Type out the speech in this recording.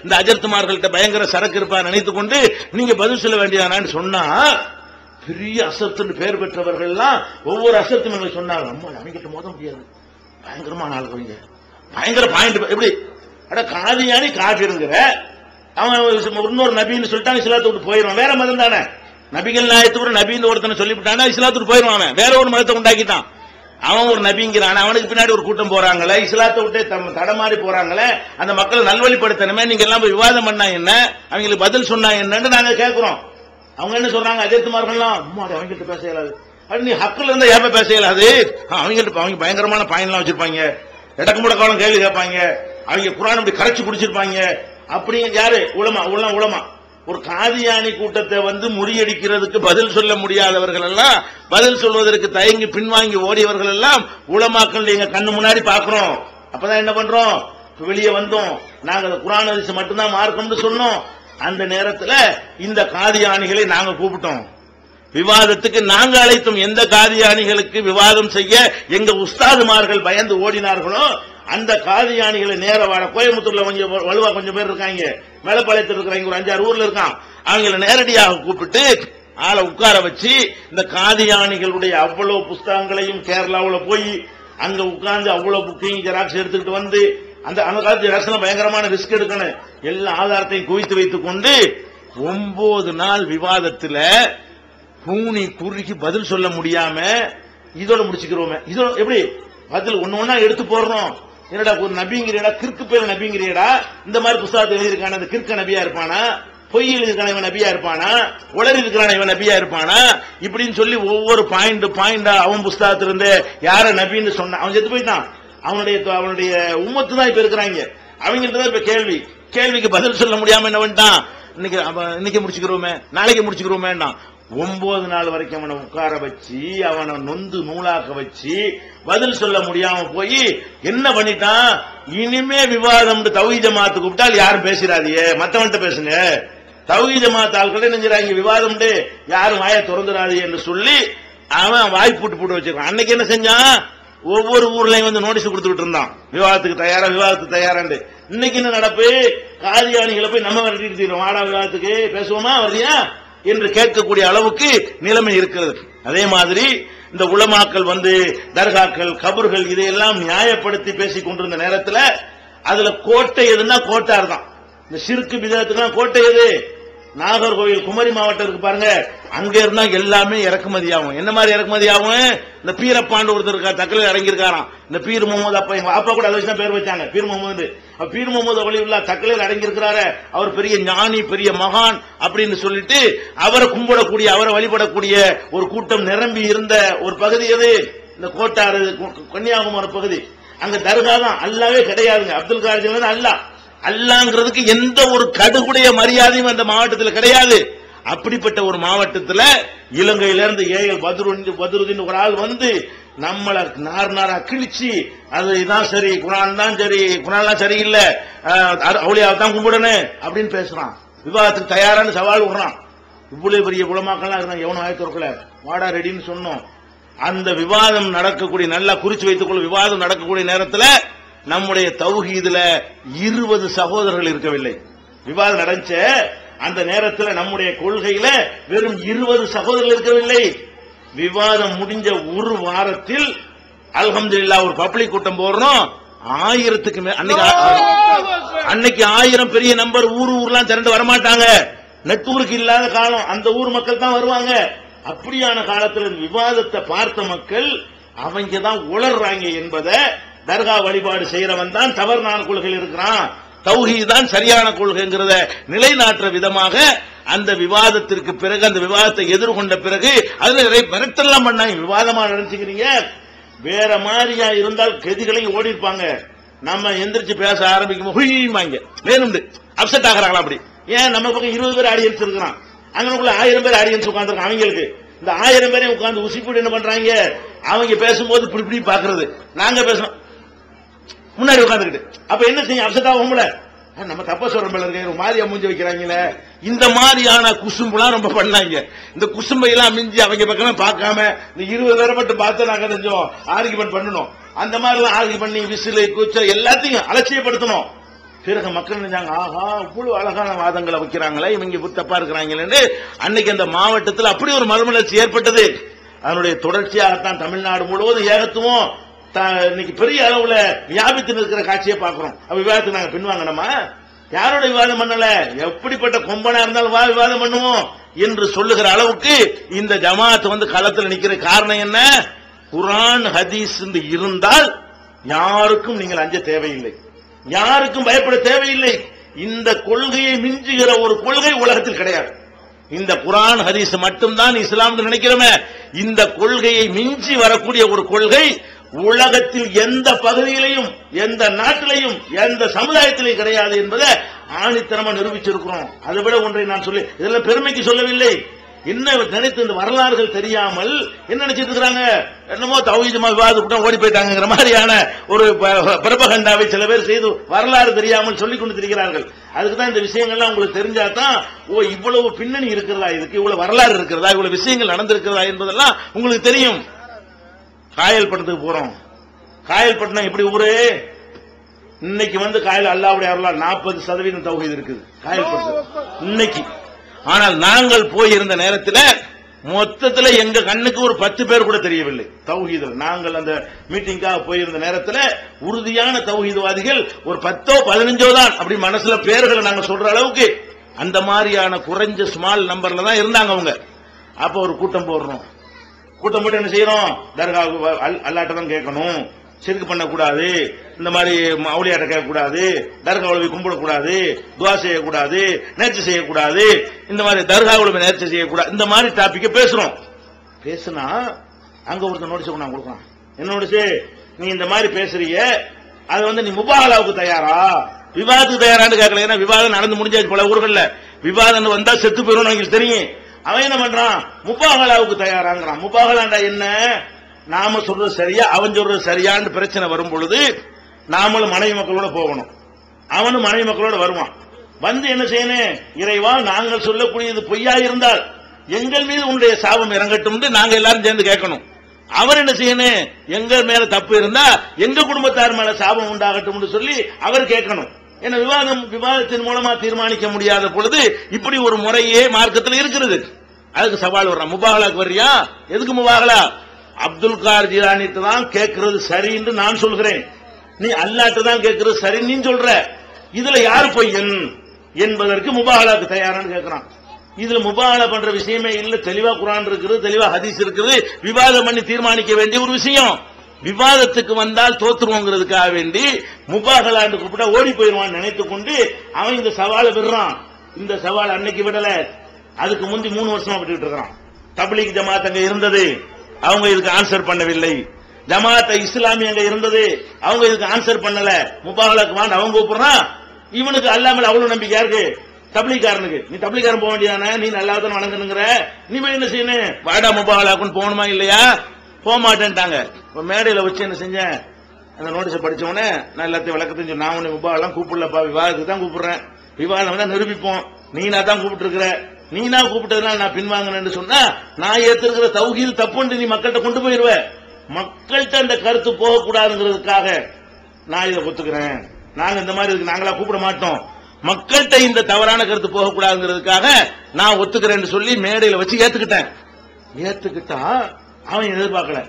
இந்த அஜர்த்துமார்கள்ட்ட பயங்கர சரக்கு இருப்பா நினைத்துக் கொண்டு நீங்க பதில் சொல்ல வேண்டியதானு சொன்னா, பெரிய அசத்துன்னு பேர் பெற்றவர்கள்லாம் ஒவ்வொரு அசத்தும் எங்களுக்கு சொன்னாங்க. நம்ம அவங்கிட்ட மோத முடியாது, பயங்கரமான ஆளுங்க, பயங்கர பாயிண்ட். எப்படி அட காதியானி காபிருங்கிற அவன் இன்னொரு நபின்னு சொல்லிட்டான், இஸ்லாத்தை விட்டு போயிடுவான். வேற மதம் தானே, நபிகள் நாயத்துக்கு நபின்னு ஒருத்தனை சொல்லிவிட்டானா இஸ்லாத்துக்கு போயிடுவான். வேற ஒரு மதத்தை உண்டாக்கிட்டான். அவன் ஒரு நபிங்கிறான், அவனுக்கு பின்னாடி ஒரு கூட்டம் போறாங்களே, இஸ்லாத்தை விட்டு தடமாறி போறாங்களே, அந்த மக்களை நல்வழிப்படுத்தணுமே, நீங்க எல்லாம் போய் விவாதம் பண்ணா என்ன, அவங்களுக்கு பதில் சொன்னா என்னன்னு நாங்க கேட்கிறோம். அவங்க என்ன சொல்றாங்க, அஜர்த்துமார்கள்லாம் அவங்ககிட்ட பேச இயலாது, நீ ஹக்குல இருந்தா ஏப்ப பேச இயலாது, அவங்க பயங்கரமான பயன்லாம் வச்சிருப்பாங்க, இடக்கு முடக்காலம் கேள்வி கேட்பாங்க, அவங்க குர்ஆன் அப்படி கரைச்சு குடிச்சிருப்பாங்க. அப்படி யாரு உலமா ஒரு காதியானி கூட்டத்தை முறியடிக்கிறதுக்கு பதில் சொல்ல முடியாதவர்கள் எல்லாம், பதில் சொல்வதற்கு தயங்கி பின்வாங்கி ஓடியவர்கள் எல்லாம் உலமாக்கள் எங்க கண்ணு முன்னாடி பாக்குறோம். அப்பதான் என்ன பண்றோம், வெளியே வந்தோம், நாங்க குர்ஆன் ஹதீஸ் மட்டும்தான் மார்க்கம்னு சொன்னோம். அந்த நேரத்தில் இந்த காதியானிகளை நாங்க கூப்பிட்டோம், விவாதத்துக்கு நாங்க அழைத்தோம். எந்த காதியானிகளுக்கு விவாதம் செய்ய எங்க உஸ்தாதுமார்கள் பயந்து ஓடினார்களோ அந்த காதியானிகளை நேர வாட, கோயம்புத்தூர்ல கொஞ்சம் வலுவா கொஞ்சம் பேர் இருக்காங்க, மேலப்பாளையத்தில் இருக்கிறாங்க, ஒரு 5-6 ஊர்ல இருக்கான், அவங்களை நேரடியாக கூப்பிட்டு ஆளை உட்கார வச்சு இந்த காதியானிகளுடைய அவ்வளவு புஸ்தகங்களையும் கேரளாவில் போய் அங்க உட்கார்ந்து அவ்வளவு புக்கையும் ஜெராக்ஸ் எடுத்துக்கிட்டு வந்து, அந்த காலத்து ஜெராக்ஸ் பயங்கரமான ரிஸ்க் எடுக்கணும், எல்லா ஆதாரத்தையும் குவித்து வைத்துக் கொண்டு 9 நாள் விவாதத்தில் பூனி குறுக்கி பதில் சொல்ல முடியாம இதோட முடிச்சுக்கிறோமே. இதோட எப்படி பதில் ஒண்ணு எடுத்து போடுறோம். என்னடா ஒரு நபிங்கிறியடா, கிற்கு பேர் நபிங்கிறியடா, இந்த மாதிரி புத்தகத்தை எழுதியிருக்கான அந்த கிற்க நபியா இருப்பானா, பொய் எழுதியிருக்கான இவன் நபியா இருப்பானா, உளறி இருக்கிறான இவன் நபியா இருப்பானா, இப்படின்னு சொல்லி ஒவ்வொரு பாயிண்டா அவன் புத்தகத்திலிருந்து யார நபின்னு சொன்ன அவன் செத்து போயிட்டான். அவனுடைய உம்மத்து தான் இப்ப இருக்கிறாங்க. அவங்கள்ட்ட தான் இப்ப கேள்விக்கு பதில் சொல்ல முடியாம என்ன பண்ணிட்டான், இன்னைக்கு முடிச்சுக்கிறோமே, நாளைக்கு முடிச்சுக்கிறோமே. 9 நாள் வரைக்கும் அவனை உட்கார வச்சு அவனை நொந்து நூலாக்க வச்சு பதில் சொல்ல முடியாம போய் என்ன பண்ணிட்டான், இனிமே விவாதம் தௌஹீத் ஜமாத் கூப்பிட்டால் யாரும் பேசுறாதியே, மத்தவன்கிட்ட பேசுங்க, தௌஹீத் ஜமாத் ஆட்கள் நினைஞ்சிராங்க, விவாதம் யாரும் வாயை திறந்துடாது என்று சொல்லி அவன் வாய் போட்டு வச்சிருக்கான். அன்னைக்கு என்ன செஞ்சான், ஒவ்வொரு ஊர்லயும் நோட்டீஸ் கொடுத்துட்டு இருந்தான், விவாதத்துக்கு தயாராண்டு. இன்னைக்கு என்ன நடப்பு, காதியானிகளை போய் நம்ம விரட்டிட்டு வாடா விவாதத்துக்கு பேசுவோமா வரியா என்று கேட்கக்கூடிய அளவுக்கு நிலைமை இருக்கிறது. அதே மாதிரி இந்த உலமாக்கள் தர்காக்கள், கபர்கள் இதையெல்லாம் நியாயப்படுத்தி பேசிக் கொண்டிருந்த நேரத்தில் அதுல கோட்டை எதுன்னா கோட்டார் தான். இந்த சிறுக்கு பிதத்துக்கு கோட்டை எது, நாகர்கோவில் குமரி மாவட்டம் இருக்கு பாருங்க, அங்க இருந்தா எல்லாமே இறக்குமதி ஆகும். என்ன மாதிரி இறக்குமதி ஆகும், இந்த பீரப்பாண்டு ஒருத்தர் இருக்கா, தக்கலையில் அடங்கியிருக்காராம், இந்த பீர் முகமது, அப்பா எங்க அப்பா கூட அதை வச்சுதான் பேர் வச்சாங்க பீர் முகமது. பீர் முகமது வலியுல்லா தக்கலையில் அடங்கியிருக்கிறாரு, அவர் பெரிய ஞானி, பெரிய மகான் அப்படின்னு சொல்லிட்டு அவரை கும்பிடக்கூடிய, அவரை வழிபடக்கூடிய ஒரு கூட்டம் நிரம்பி இருந்த ஒரு பகுதி எது, இந்த கோட்டாறு கன்னியாகுமரி பகுதி. அங்க தர்கா தான், அல்லாவே கிடையாதுங்க. அப்துல் காதர் அல்லாங்கிறதுக்கு எந்த ஒரு கடுகுடைய மரியாதையும் அந்த மாவட்டத்தில் கிடையாது. அப்படிப்பட்ட ஒரு மாவட்டத்தில் இலங்கையிலிருந்து ஏஎல் பத்ருதீன் ஒரு ஆள் நம்மளை நார் அக்கிழிச்சு அதுதான் சரி, குர்ஆன் தான் சரி, குர்ஆன்லாம் சரியில்லை, அவுலியாவை தான் கும்பிடணும் அப்படின்னு பேசுறான். விவாதத்துக்கு தயாரான சவால் விடுறான். இவ்வளவு பெரிய உலமாக்கள்லாம் இருந்தாங்க, எவனும் ஆயத்தொருக்கல வாடா ரெடின்னு சொன்னோம். அந்த விவாதம் நடக்கக்கூடிய, நல்லா குறிச்சு வைத்துக் கொள்ள, விவாதம் நடக்கக்கூடிய நேரத்தில் நம்முடைய தௌஹீதுல 20 சகோதரர்கள் இருக்கவில்லை. விவாதம் நடந்துச்ச அந்த நேரத்தில் நம்முடைய கொள்கையில வெறும் 20 சகோதரர்கள் இருக்கவில்லை. விவாதம் முடிஞ்ச ஒரு வாரத்தில் அல்ஹம்துலில்லாஹ் ஒரு பப்ளிக் கூட்டம் போடுறோம், 1000க்கு மேல. அன்னைக்கு 1000 பெரிய நம்பர், ஊர்லாம் திரண்டு வரமாட்டாங்க, நெட்வொர்க் இல்லாத காலம், அந்த ஊர் மக்கள் தான் வருவாங்க. அப்படியான காலத்தில் விவாதத்தை பார்த்த மக்கள் அவங்க தான் உளர்றாங்க என்பதை, தர்கா வழிபாடு செய்யறவன் தான் தவறான கொள்கையில் இருக்கிறான், தௌஹீத் தான் சரியான கொள்கைங்கிறத நிலைநாட்டுற விதமாக அந்த விவாதத்திற்கு பிறகு, அந்த விவாதத்தை எதிர்கொண்ட பிறகு அதுல மிரட்டெல்லாம் பண்ணாங்க. விவாதமா நினைச்சுக்கிறீங்க, வேற மாதிரியா இருந்தால் கெதிகளையும் ஓடி இருப்பாங்க. நம்ம எந்திரிச்சு பேச ஆரம்பிக்கும் ஹுய்மாங்க, வேணும் அப்செட் ஆகிறாங்களா. அப்படி ஏன் நம்ம பக்கம் 20 பேர் ஆடியன்ஸ் இருக்கிறான், அங்கனுக்குள்ள 1000 பேர் ஆடியன்ஸ் உட்கார்ந்துருக்காங்க. அவங்களுக்கு இந்த 1000 பேரையும் உட்கார்ந்து உசிப்படி என்ன பண்றாங்க, அவங்க பேசும்போது இப்படி பாக்குறது, நாங்க பேசணும் முன்னாடி உட்காந்துக்கிட்டு. அப்ப என்ன செய்யும், அப்செட் ஆகும்ல, நம்ம தப்பா சொல்ற ஒரு மாதிரி மூஞ்சி வைக்கிறாங்களே. இந்த மாதிரியான குசும்புலாம் ரொம்ப பண்ணாங்க. இந்த குசும்பை எல்லாம் மிஞ்சி அவங்க பக்கமே பார்க்காம இந்த 20 பேரை மட்டும் பார்த்து நாங்க கொஞ்சம் ஆர்கியூமெண்ட் பண்ணணும். அந்த மாதிரி எல்லாம் ஆர்கியூ பண்ணி விசில் கூச்சல் எல்லாத்தையும் அலட்சியப்படுத்தணும். பிறகு மக்கள் நினைச்சாங்க, ஆஹா இவ்வளவு அழகான வாதங்களை வைக்கிறாங்களே, இவங்க தப்பா இருக்கிறாங்களே. அன்னைக்கு அந்த மாவட்டத்தில் அப்படி ஒரு மறுமலர்ச்சி ஏற்பட்டது. அதனுடைய தொடர்ச்சியாகத்தான் தமிழ்நாடு முழுவதும் ஏகத்துவம் இன்னைக்கு பெரிய அளவுல வியாபித்து இருக்கிற காட்சியை பார்க்கிறோம். விவாதத்துக்கு நாங்க பின்வாங்கணுமா? யாரோட விவாதம் பண்ணல, எப்படிப்பட்ட கொம்பனா இருந்தாலும் விவாதம் பண்ணுவோம் என்று சொல்லுகிற அளவுக்கு இந்த ஜமாத் களத்தில் நிக்கிற காரணம் என்ன? குர்ஆன் ஹதீஸ் இருந்தால் யாருக்கும் நீங்கள் அஞ்ச தேவையில்லை, யாருக்கும் பயப்பட தேவையில்லை. இந்த கொள்கையை மிஞ்சுகிற ஒரு கொள்கை உலகத்தில் கிடையாது. இந்த குர்ஆன் ஹதீஸ் மட்டும்தான் இஸ்லாம் நினைக்கிறோமே, இந்த கொள்கையை மிஞ்சி வரக்கூடிய ஒரு கொள்கை உலகத்தில் எந்த பகுதியிலையும், எந்த நாட்டிலையும், எந்த சமுதாயத்திலையும் கிடையாது என்பதை ஆணித்தரமா நிரூபிச்சிருக்கிறோம். அதை விட ஒன்றை நான் சொல்லி இதெல்லாம் பெருமைக்கு சொல்லவில்லை. என்ன நினைத்து இந்த வரலாறுகள் தெரியாமல் என்ன நினைச்சிட்டு இருக்கிறாங்க, என்னமோ தௌஹீதுமா விவாதப்பட்டு ஓடி போயிட்டாங்கிற மாதிரியான ஒரு பிரபகண்டாவை சில பேர் செய்து வரலாறு தெரியாமல் சொல்லிக் கொண்டு திரிகிறார்கள். அதுக்கு தான் இந்த விஷயங்கள்லாம் உங்களுக்கு தெரிஞ்சாதான், ஓ இவ்வளவு பின்னணி இருக்கிறதா, இதுக்கு இவ்வளவு வரலாறு இருக்கிறதா, இவ்வளவு விஷயங்கள் நடந்திருக்கிறதா என்பதெல்லாம் உங்களுக்கு தெரியும். காயல்பட்டணத்துக்கு போறோம். காயல்பட்டினம் எப்படி ஊரு? இன்னைக்கு காயல் அல்லாஹ்வுடைய அருளால் 40% தௌஹீத் இருக்குது காயல்பட்டினம் இன்னைக்கு. ஆனால் நாங்கள் போயிருந்த நேரத்தில் மொத்தத்தில் எங்க கண்ணுக்கு ஒரு 10 பேர் கூட தெரியவில்லை தௌஹீதுல. நாங்கள் அந்த மீட்டிங்காக போயிருந்த நேரத்தில் உறுதியான தௌஹீத்வாதிகள் ஒரு 10ஓ 15ஓ தான், அப்படி மனசுல பேர்களை நாங்க சொல்ற அளவுக்கு அந்த மாதிரியான குறைஞ்ச ஸ்மால் நம்பர்ல தான் இருந்தாங்க அவங்க. அப்ப ஒரு கூட்டம் போடுறோம். கூட்டம் போட்டு என்ன செய்யறோம்? தர்கா அல்லாட்ட தான் கேட்கணும், சிறுக்கு பண்ணக்கூடாது, இந்த மாதிரி அவுளியாட்ட கேட்கக்கூடாது, தர்காவுல கும்பிடக்கூடாது, துவா செய்யக்கூடாது, நேர்ச்சி செய்யக்கூடாது, இந்த மாதிரி தர்காவுல நேர்ச்சி செய்யக்கூடாது, இந்த மாதிரி டாபிக் பேசுறோம். பேசுனா அங்க ஒருத்தர் நோட்டீஸ் நான் கொடுக்கலாம். என்ன நோட்டீஸ்? நீ இந்த மாதிரி பேசுறீங்க, அது நீ முபாகலாவுக்கு தயாரா, விவாதத்துக்கு தயாரான்னு கேட்கல. ஏன்னா விவாதம் நடந்து முடிஞ்சாச்சு பல ஊர்கள்ல. விவாதம் வந்தா செத்து போயிடும் எங்களுக்கு தெரியும். அவன் என்ன பண்றான்? முபாகலாவுக்கு தயாராங்கிறான். முபாகலாண்டா என்ன? நாம சொல்றது சரியா, அவன் சொல்றது சரியான்னு பிரச்சனை வரும் பொழுது நாமளும் மனைவி மக்களோட போகணும், அவனும் மனைவி மக்களோட வருவான். என்ன செய்யணும்? இறைவா, நாங்கள் சொல்லக்கூடியது பொய்யா இருந்தால் எங்கள் மீது உன்னுடைய சாபம் இறங்கட்டும் நாங்க எல்லாரும் சேர்ந்து கேட்கணும். அவர் என்ன செய்யணும்? எங்கள் மேல தப்பு இருந்தா எங்க குடும்பத்தார் மேல சாபம் உண்டாகட்டும் சொல்லி அவர் கேட்கணும். ஏன்னா விவாதத்தின் மூலமா தீர்மானிக்க முடியாத பொழுது இப்படி ஒரு முறையே மார்க்கத்தில் இருக்கிறது. அதுக்கு சவால் வர்றான். முபாகலாக்கு வர்றியா? எதுக்கு முபாகலா? அப்துல் கார் ஜிலானிட்டு தான் கேட்கிறது சரி என்று நான் சொல்கிறேன், நீ அல்லாட்டு தான் கேட்கிறது சரி நீ சொல்ற, இதுல யாரு பொய்யன் என்பதற்கு முபாகலாக்கு தயாரான்னு கேட்கிறான். இதுல முபாகலா பண்ற விஷயமே இல்ல. தெளிவா குர்ஆன் இருக்குது, தெளிவா ஹதீஸ் இருக்குது, விவாதம் பண்ணி தீர்மானிக்க வேண்டிய ஒரு விஷயம். விவாதத்துக்கு வந்தால் தோத்துருவோங்கிறதுக்காக வேண்டி முபாகலான்னு கூப்பிட்டா ஓடி போயிடுவான் நினைத்து கொண்டு அவன் இந்த சவாலை விடுறான். இந்த சவால் அன்னைக்கு விடல, அதுக்கு முந்தி 3 வருஷமா விட்டுட்டு இருக்கான். தப்லீக் ஜமாத் அங்க இருந்தது, அவங்க இதுக்கு ஆன்சர் பண்ணவில்லை. ஜமாத் இஸ்லாமி அங்க இருந்தது, அவங்க இதுக்கு ஆன்சர் பண்ணல. முபாகலாக்கு வாங்க அவங்க கூப்பிடுறான். இவனுக்கு அல்லாமல் அவ்வளவு நம்பிக்கை இருக்கு தப்லீக்காரனுக்கு. நீ தப்லீக்காரன் போக வேண்டியதானே, நீ நல்லாதான் வணங்கணுங்கிற, நீ போய் என்ன செய்யணும்? வாடா முபாகலாக்குன்னு போகணுமா இல்லையா? போக மாட்டேன்ட்டாங்க. இப்ப மேடையில வச்சு என்ன செஞ்சேன்? அந்த நோட்டீஸ் படிச்ச உடனே நான் எல்லாத்தையும் விளக்கத்தையும் நான் உன்னை முபாகலாம் கூப்பிடலப்பா, விவாதத்துக்கு தான் கூப்பிடுறேன், விவாதம் தான் நிரூபிப்போம், நீனா தான் கூப்பிட்டு இருக்கிற, நீனா கூப்பிட்டதுனால நான் பின்வாங்கினேன்னு சொன்னா நான் ஏத்திருக்கிற தௌஹீத் தப்புன்னு நீ மக்கள்கிட்ட கொண்டு போயிருவ. மக்கள்கிட்ட அந்த கருத்து போகக்கூடாதுங்கிறதுக்காக நான் இதை ஒத்துக்கிறேன், நாங்க இந்த மாதிரி நாங்களா கூப்பிட மாட்டோம், மக்கள்கிட்ட இந்த தவறான கருத்து போகக்கூடாதுங்கிறதுக்காக நான் ஒத்துக்கிறேன்னு சொல்லி மேடையில வச்சு ஏத்துக்கிட்டேன். ஏத்துக்கிட்டா அவன் எதிர்பார்க்கல